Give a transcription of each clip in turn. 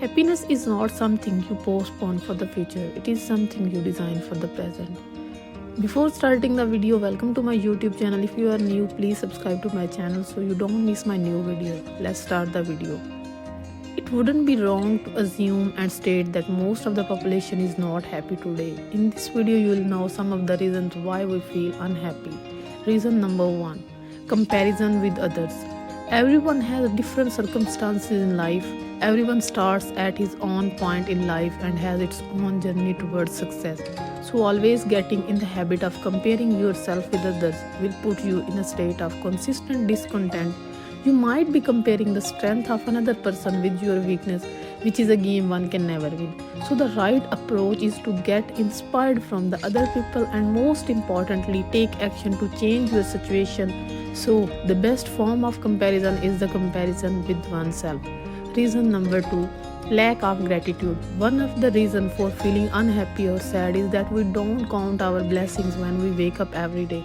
Happiness is not something you postpone for the future, it is something you design for the present. Before starting the video, welcome to my YouTube channel. If you are new, please subscribe to my channel so you don't miss my new video. Let's start the video. It wouldn't be wrong to assume and state that most of the population is not happy today. In this video, you will know some of the reasons why we feel unhappy. Reason number 1: comparison with others. Everyone has different circumstances in life. Everyone starts at his own point in life and has its own journey towards success. So always getting in the habit of comparing yourself with others will put you in a state of consistent discontent. You might be comparing the strength of another person with your weakness, which is a game one can never win. So the right approach is to get inspired from the other people and most importantly take action to change your situation. So the best form of comparison is the comparison with oneself. Reason number 2: lack of gratitude. One of the reasons for feeling unhappy or sad is that we don't count our blessings when we wake up every day.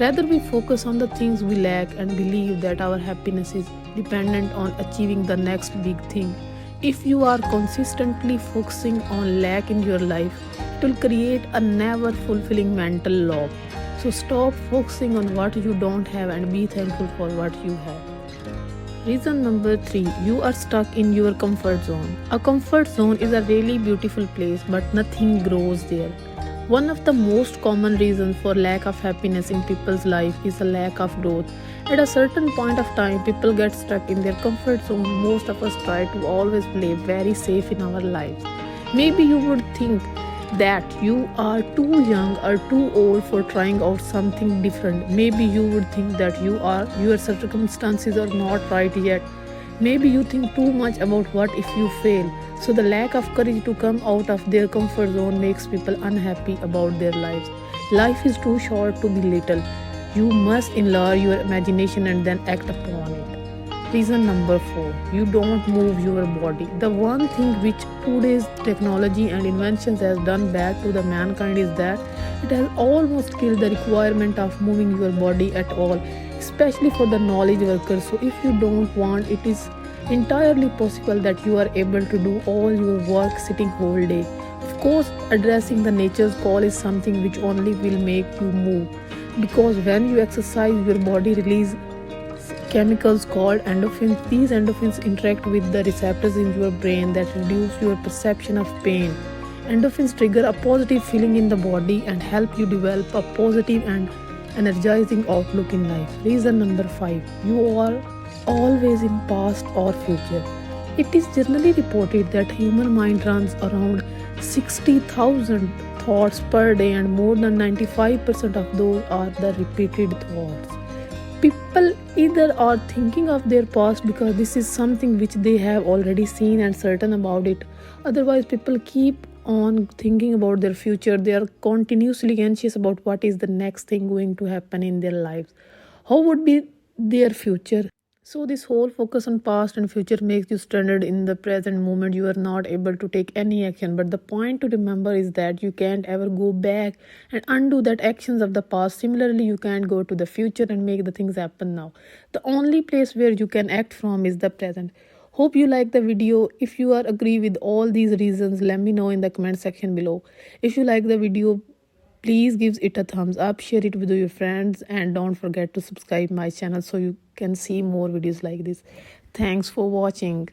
Rather, we focus on the things we lack and believe that our happiness is dependent on achieving the next big thing. If you are consistently focusing on lack in your life, it will create a never fulfilling mental loop. So stop focusing on what you don't have and be thankful for what you have. Reason number 3: you are stuck in your comfort zone. A comfort zone is a really beautiful place, but nothing grows there. One of the most common reasons for lack of happiness in people's life is a lack of growth. At a certain point of time, people get stuck in their comfort zone. Most of us try to always play very safe in our lives. Maybe you would think that you are too young or too old for trying out something different. Maybe you would think that your circumstances are not right yet. Maybe you think too much about what if you fail. So the lack of courage to come out of their comfort zone makes people unhappy about their lives. Life is too short to be little. You must enlarge your imagination and then act upon it. Reason number 4: you don't move your body. The one thing which today's technology and inventions has done bad to the mankind is that it has almost killed the requirement of moving your body at all, especially for the knowledge workers. So if you don't want, it is entirely possible that you are able to do all your work sitting whole day. Of course, addressing the nature's call is something which only will make you move, because when you exercise, your body releases chemicals called endorphins. These endorphins interact with the receptors in your brain that reduce your perception of pain. Endorphins trigger a positive feeling in the body and help you develop a positive and energizing outlook in life. Reason number 5: you are always in past or future. It is generally reported that human mind runs around 60,000 thoughts per day and more than 95% of those are the repeated thoughts. People either are thinking of their past because this is something which they have already seen and certain about it. Otherwise, people keep on thinking about their future. They are continuously anxious about what is the next thing going to happen in their lives. How would be their future? So this whole focus on past and future makes you stranded in the present moment. You are not able to take any action. But the point to remember is that you can't ever go back and undo that actions of the past. Similarly, you can't go to the future and make the things happen now. The only place where you can act from is the present. Hope you like the video. If you are agree with all these reasons, let me know in the comment section below. If you like the video, please give it a thumbs up, share it with your friends, and don't forget to subscribe my channel so you can see more videos like this. Thanks for watching.